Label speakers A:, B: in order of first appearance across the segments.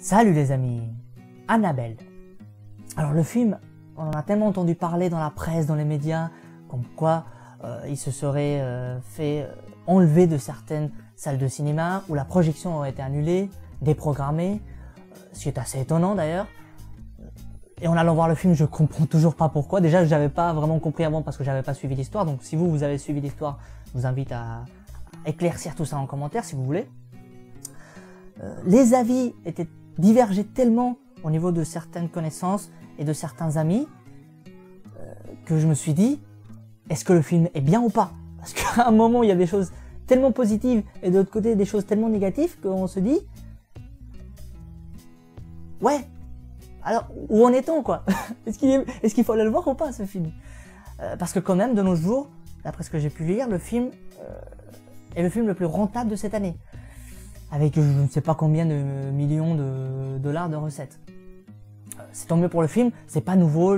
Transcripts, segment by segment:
A: Salut les amis, Annabelle. Alors le film, on en a tellement entendu parler dans la presse, dans les médias, comme quoi il se serait fait enlever de certaines salles de cinéma, où la projection aurait été annulée, déprogrammée, ce qui est assez étonnant d'ailleurs. Et en allant voir le film, je comprends toujours pas pourquoi. Déjà, je n'avais pas vraiment compris avant parce que j'avais pas suivi l'histoire. Donc si vous avez suivi l'histoire, je vous invite à éclaircir tout ça en commentaire si vous voulez. Les avis divergeaient tellement au niveau de certaines connaissances et de certains amis que je me suis dit, est-ce que le film est bien ou pas? Parce qu'à un moment, il y a des choses tellement positives et de l'autre côté, des choses tellement négatives qu'on se dit, ouais, alors où en est-on quoi? Est-ce qu'il faut aller le voir ou pas ce film? Parce que quand même, de nos jours, d'après ce que j'ai pu lire, le film est le film le plus rentable de cette année. Avec je ne sais pas combien de millions de dollars de recettes. C'est tant mieux pour le film, c'est pas nouveau,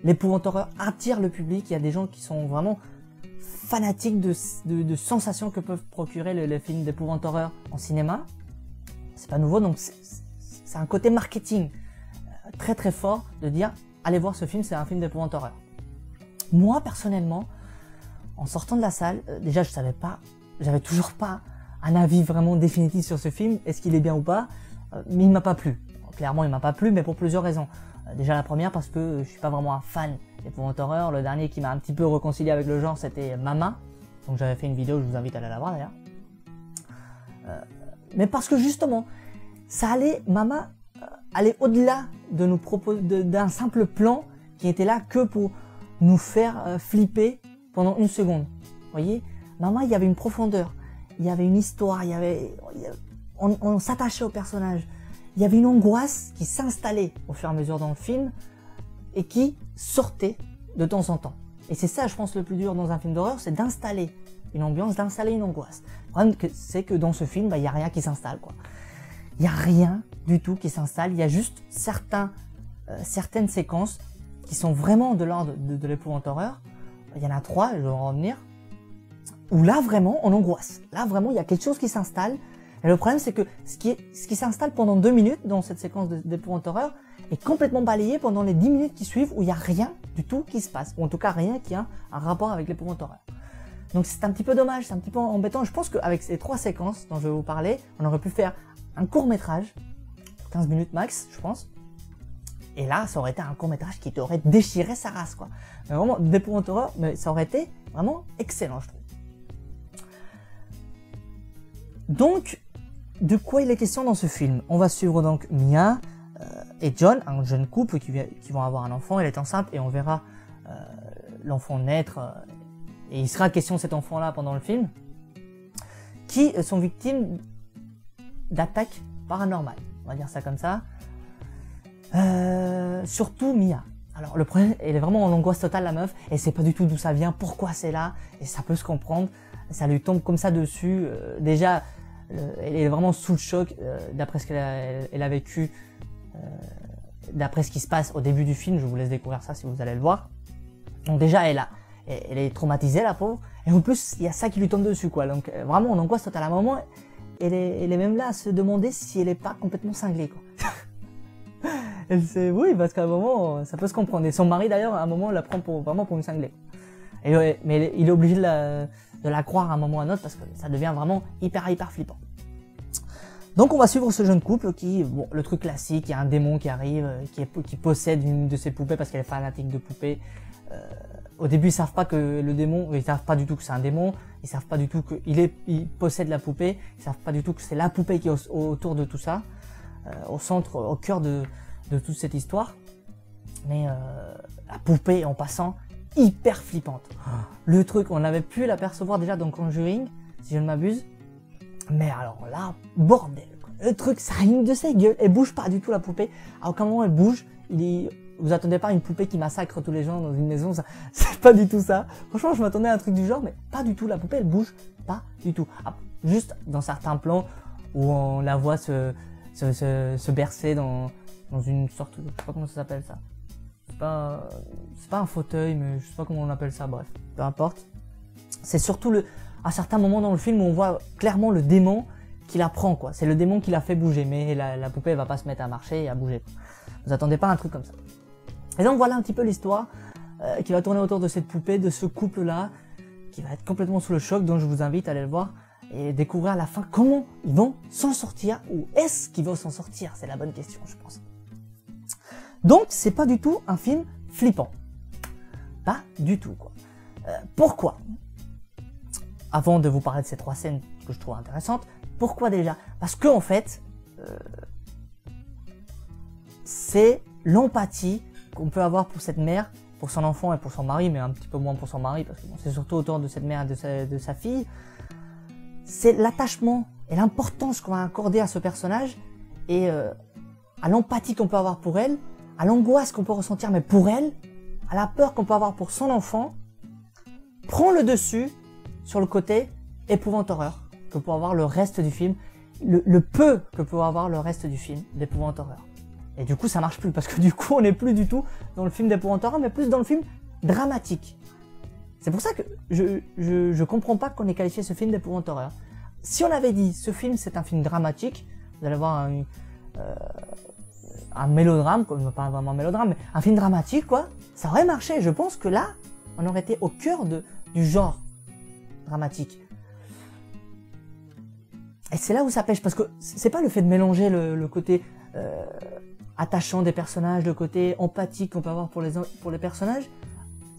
A: l'épouvante horreur attire le public, il y a des gens qui sont vraiment fanatiques de sensations que peuvent procurer les films d'épouvante horreur en cinéma. C'est pas nouveau, donc c'est un côté marketing très très fort de dire allez voir ce film, c'est un film d'épouvante horreur. Moi personnellement, en sortant de la salle, déjà je savais pas, j'avais toujours pas un avis vraiment définitif sur ce film, est-ce qu'il est bien ou pas, mais il m'a pas plu. Clairement il m'a pas plu, mais pour plusieurs raisons. Déjà la première parce que je suis pas vraiment un fan d'épouvante horreur, le dernier qui m'a un petit peu réconcilié avec le genre c'était Mama, donc j'avais fait une vidéo, je vous invite à aller la voir d'ailleurs. Mais parce que justement, Mama allait au-delà de nous proposer d'un simple plan qui était là que pour nous faire flipper pendant une seconde. Vous voyez, Mama il y avait une profondeur. Il y avait une histoire, on s'attachait au personnage. Il y avait une angoisse qui s'installait au fur et à mesure dans le film et qui sortait de temps en temps. Et c'est ça, je pense, le plus dur dans un film d'horreur, c'est d'installer une ambiance, d'installer une angoisse. Le problème, c'est que dans ce film, il n'y a rien qui s'installe, quoi. Il n'y a rien du tout qui s'installe. Il y a juste certaines séquences qui sont vraiment de l'ordre de l'épouvante horreur. Il y en a 3, je vais en revenir. Où là vraiment on angoisse, là vraiment il y a quelque chose qui s'installe, et le problème c'est que ce qui s'installe pendant 2 minutes dans cette séquence d'épouvante horreur est complètement balayé pendant les 10 minutes qui suivent où il n'y a rien du tout qui se passe, ou en tout cas rien qui a un rapport avec l'épouvante horreur. Donc c'est un petit peu dommage, c'est un petit peu embêtant. Je pense qu'avec ces 3 séquences dont je vais vous parler, on aurait pu faire un court métrage, 15 minutes max je pense, et là ça aurait été un court métrage qui t'aurait déchiré sa race quoi. Mais vraiment d'épouvante horreur, mais ça aurait été vraiment excellent je trouve. Donc, de quoi il est question dans ce film? On va suivre donc Mia et John, un jeune couple qui vont avoir un enfant, elle est enceinte et on verra l'enfant naître et il sera question de cet enfant-là pendant le film, qui sont victimes d'attaques paranormales, on va dire ça comme ça. Surtout Mia. Alors le problème, elle est vraiment en angoisse totale la meuf, et sait pas du tout d'où ça vient, pourquoi c'est là, et ça peut se comprendre. Ça lui tombe comme ça dessus. Déjà, elle est vraiment sous le choc d'après ce qu'elle a vécu, d'après ce qui se passe au début du film. Je vous laisse découvrir ça si vous allez le voir. Donc déjà, elle est traumatisée la pauvre, et en plus il y a ça qui lui tombe dessus quoi. Donc vraiment en angoisse totale à un moment, elle est même là à se demander si elle est pas complètement cinglée quoi. Oui, parce qu'à un moment ça peut se comprendre. Et son mari d'ailleurs à un moment la prend vraiment pour une cinglée. Mais il est obligé de la croire à un moment ou à un autre parce que ça devient vraiment hyper flippant. Donc on va suivre ce jeune couple qui, bon, le truc classique, il y a un démon qui arrive, qui possède une de ses poupées parce qu'elle est fanatique de poupées. Au début ils savent pas que le démon, ils savent pas du tout que c'est un démon, ils savent pas du tout qu'il possède la poupée, ils savent pas du tout que c'est la poupée qui est autour de tout ça, au centre, au cœur de toute cette histoire. Mais la poupée en passant, hyper flippante. Le truc, on avait pu l'apercevoir déjà dans Conjuring, si je ne m'abuse. Mais alors là, bordel quoi. Le truc, ça rime de sa gueule. Elle bouge pas du tout la poupée. À aucun moment elle bouge. Vous attendez pas à une poupée qui massacre tous les gens dans une maison. C'est pas du tout ça. Franchement, je m'attendais à un truc du genre, mais pas du tout. La poupée, elle bouge pas du tout. Ah, juste dans certains plans où on la voit se bercer dans une sorte, je sais pas comment ça s'appelle ça. C'est pas un fauteuil, mais je sais pas comment on appelle ça, bref, peu importe. C'est surtout à certains moments dans le film où on voit clairement le démon qui la prend, quoi. C'est le démon qui la fait bouger, mais la poupée elle va pas se mettre à marcher et à bouger. Vous attendez pas un truc comme ça. Et donc voilà un petit peu l'histoire qui va tourner autour de cette poupée, de ce couple-là, qui va être complètement sous le choc, donc je vous invite à aller le voir et découvrir à la fin comment ils vont s'en sortir, ou est-ce qu'ils vont s'en sortir, c'est la bonne question, je pense. Donc c'est pas du tout un film flippant. Pas du tout, quoi. Pourquoi? Avant de vous parler de ces 3 scènes que je trouve intéressantes, pourquoi déjà? Parce que en fait, c'est l'empathie qu'on peut avoir pour cette mère, pour son enfant et pour son mari, mais un petit peu moins pour son mari, parce que bon, c'est surtout autour de cette mère et de sa fille. C'est l'attachement et l'importance qu'on va accorder à ce personnage et à l'empathie qu'on peut avoir pour elle, à l'angoisse qu'on peut ressentir mais pour elle, à la peur qu'on peut avoir pour son enfant, prend le dessus sur le côté épouvante horreur que peut avoir le reste du film, le peu que peut avoir le reste du film d'épouvante horreur. Et du coup ça marche plus, parce que du coup on n'est plus du tout dans le film d'épouvante horreur, mais plus dans le film dramatique. C'est pour ça que je comprends pas qu'on ait qualifié ce film d'épouvante horreur. Si on avait dit ce film c'est un film dramatique, vous allez voir un mélodrame, pas vraiment un mélodrame, mais un film dramatique, quoi, ça aurait marché. Je pense que là, on aurait été au cœur du genre dramatique. Et c'est là où ça pêche, parce que c'est pas le fait de mélanger le côté attachant des personnages, le côté empathique qu'on peut avoir pour les personnages,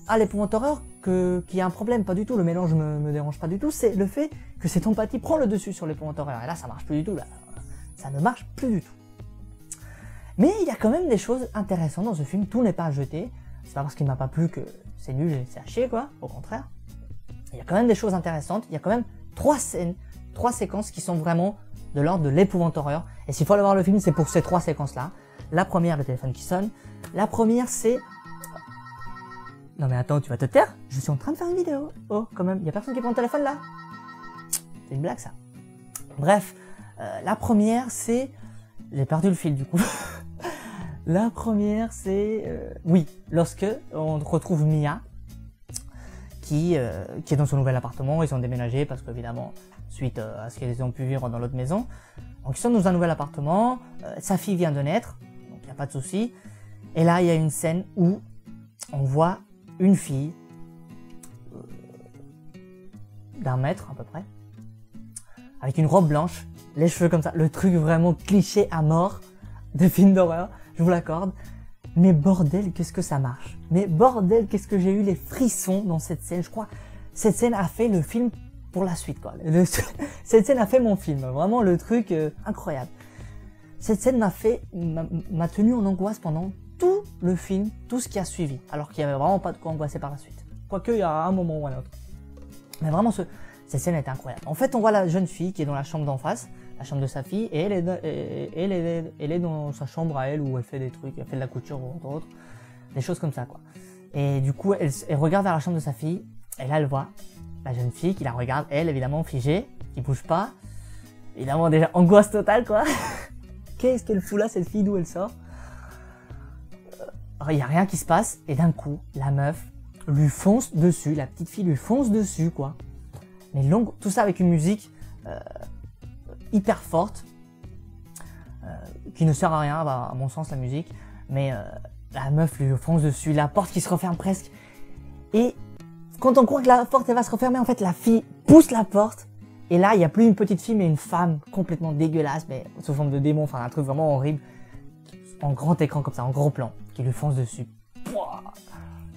A: à l'épouvante horreur qu'il y a un problème, pas du tout. Le mélange me dérange pas du tout, c'est le fait que cette empathie prend le dessus sur l'épouvante horreur. Et là, ça marche plus du tout, là. Ça ne marche plus du tout. Mais il y a quand même des choses intéressantes dans ce film, tout n'est pas à jeter. C'est pas parce qu'il m'a pas plu que c'est nul et c'est à chier, quoi, au contraire. Il y a quand même des choses intéressantes, il y a quand même 3 scènes, 3 séquences qui sont vraiment de l'ordre de l'épouvante horreur. Et s'il faut aller voir le film, c'est pour ces 3 séquences-là. La première, le téléphone qui sonne. La première, c'est... Non mais attends, tu vas te taire? Je suis en train de faire une vidéo. Oh, quand même, il y a personne qui prend le téléphone là? C'est une blague ça. Bref, la première, c'est... J'ai perdu le fil du coup. La première, c'est... Oui, lorsque on retrouve Mia, qui est dans son nouvel appartement. Ils ont déménagé parce qu'évidemment, suite à ce qu'ils ont pu vivre dans l'autre maison. Donc ils sont dans un nouvel appartement, sa fille vient de naître, donc il n'y a pas de souci. Et là, il y a une scène où on voit une fille d'1 mètre à peu près, avec une robe blanche, les cheveux comme ça, le truc vraiment cliché à mort de film d'horreur, je vous l'accorde. Mais bordel, qu'est-ce que ça marche. Mais bordel, qu'est-ce que j'ai eu les frissons dans cette scène. Je crois cette scène a fait le film pour la suite, quoi. Cette scène a fait mon film, vraiment le truc incroyable. Cette scène m'a tenu en angoisse pendant tout le film, tout ce qui a suivi, alors qu'il n'y avait vraiment pas de quoi angoisser par la suite. Quoique, il y a un moment ou un autre. Mais vraiment, cette scène est incroyable. En fait, on voit la jeune fille qui est dans la chambre d'en face, la chambre de sa fille, et elle est dans sa chambre à elle où elle fait des trucs, elle fait de la couture entre autres, des choses comme ça, quoi. Et du coup, elle regarde vers la chambre de sa fille, et là, elle voit la jeune fille qui la regarde, elle, évidemment, figée, qui bouge pas. Évidemment, déjà, angoisse totale, quoi. Qu'est-ce qu'elle fout là, cette fille, d'où elle sort? Il y a rien qui se passe, et d'un coup, la meuf lui fonce dessus, la petite fille lui fonce dessus, quoi. Mais longue, tout ça avec une musique hyper forte, qui ne sert à rien, à mon sens, la musique, mais la meuf lui fonce dessus, la porte qui se referme presque, et quand on croit que la porte elle va se refermer, en fait la fille pousse la porte, et là il n'y a plus une petite fille mais une femme complètement dégueulasse, mais sous forme de démon, enfin un truc vraiment horrible, en grand écran comme ça, en gros plan, qui lui fonce dessus.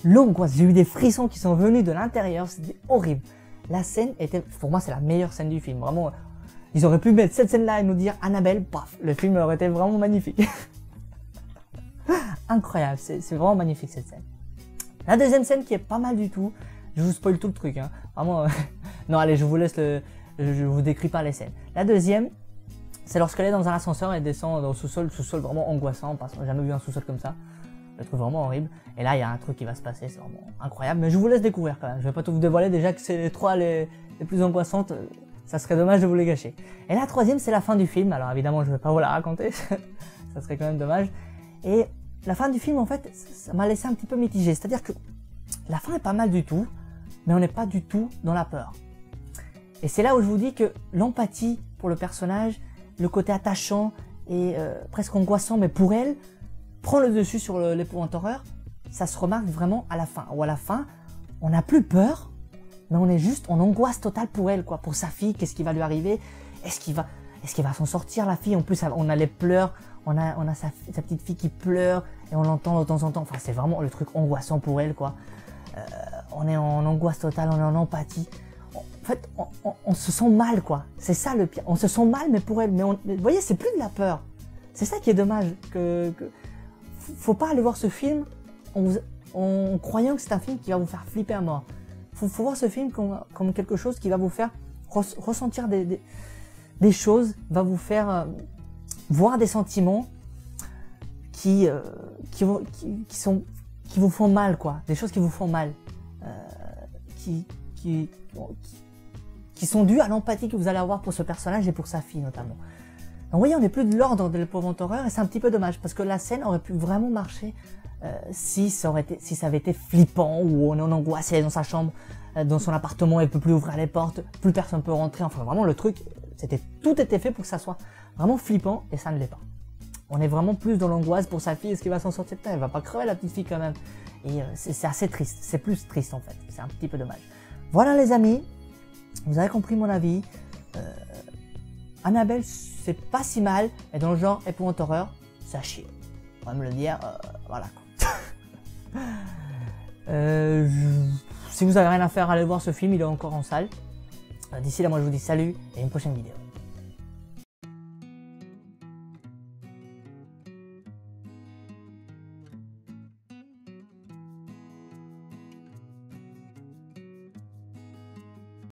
A: L'angoisse, j'ai eu des frissons qui sont venus de l'intérieur, c'était horrible. La scène était, pour moi c'est la meilleure scène du film, vraiment, ils auraient pu mettre cette scène-là et nous dire Annabelle, paf, le film aurait été vraiment magnifique. Incroyable, c'est vraiment magnifique cette scène. La deuxième scène qui est pas mal du tout, je vous spoil tout le truc, hein. Vraiment, non allez, je vous laisse je vous décris pas les scènes. La deuxième, c'est lorsqu'elle est dans un ascenseur et descend dans le sous-sol vraiment angoissant, parce qu'on n'a jamais vu un sous-sol comme ça. Je le trouve vraiment horrible. Et là, il y a un truc qui va se passer, c'est vraiment incroyable. Mais je vous laisse découvrir quand même. Je vais pas tout vous dévoiler, déjà que c'est les 3 les plus angoissantes. Ça serait dommage de vous les gâcher. Et la troisième, c'est la fin du film. Alors évidemment, je vais pas vous la raconter. Ça serait quand même dommage. Et la fin du film, en fait, ça m'a laissé un petit peu mitigé. C'est-à-dire que la fin est pas mal du tout, mais on n'est pas du tout dans la peur. Et c'est là où je vous dis que l'empathie pour le personnage, le côté attachant et presque angoissant, mais pour elle, prend le dessus sur l'épouvante horreur. Ça se remarque vraiment à la fin. Ou à la fin, on n'a plus peur, mais on est juste en angoisse totale pour elle, quoi. Pour sa fille, qu'est-ce qui va lui arriver? Est-ce qu'il va s'en sortir, la fille? En plus, on a les pleurs, on a sa petite fille qui pleure, et on l'entend de temps en temps. Enfin, c'est vraiment le truc angoissant pour elle, quoi. On est en angoisse totale, on est en empathie. En fait, on se sent mal, quoi. C'est ça le pire. On se sent mal, mais pour elle. Mais vous voyez, c'est plus de la peur. C'est ça qui est dommage. Faut pas aller voir ce film en croyant que c'est un film qui va vous faire flipper à mort. Faut voir ce film comme quelque chose qui va vous faire ressentir des choses, va vous faire voir des sentiments qui vous font mal, quoi. Des choses qui vous font mal. Qui sont dues à l'empathie que vous allez avoir pour ce personnage et pour sa fille notamment. Donc vous voyez, on n'est plus de l'ordre de l'épouvante horreur et c'est un petit peu dommage parce que la scène aurait pu vraiment marcher si ça avait été flippant ou on est en angoisse, elle est dans sa chambre, dans son appartement, elle peut plus ouvrir les portes, plus personne peut rentrer. Enfin vraiment le truc, tout était fait pour que ça soit vraiment flippant et ça ne l'est pas. On est vraiment plus dans l'angoisse pour sa fille, est-ce qu'il va s'en sortir? Elle va pas crever la petite fille quand même. Et c'est assez triste, c'est plus triste en fait, c'est un petit peu dommage. Voilà les amis, vous avez compris mon avis. Annabelle, c'est pas si mal, mais dans le genre épouvante horreur, c'est à chier. On va me le dire, voilà quoi. Si vous avez rien à faire, allez voir ce film, il est encore en salle. D'ici là, moi je vous dis salut et à une prochaine vidéo.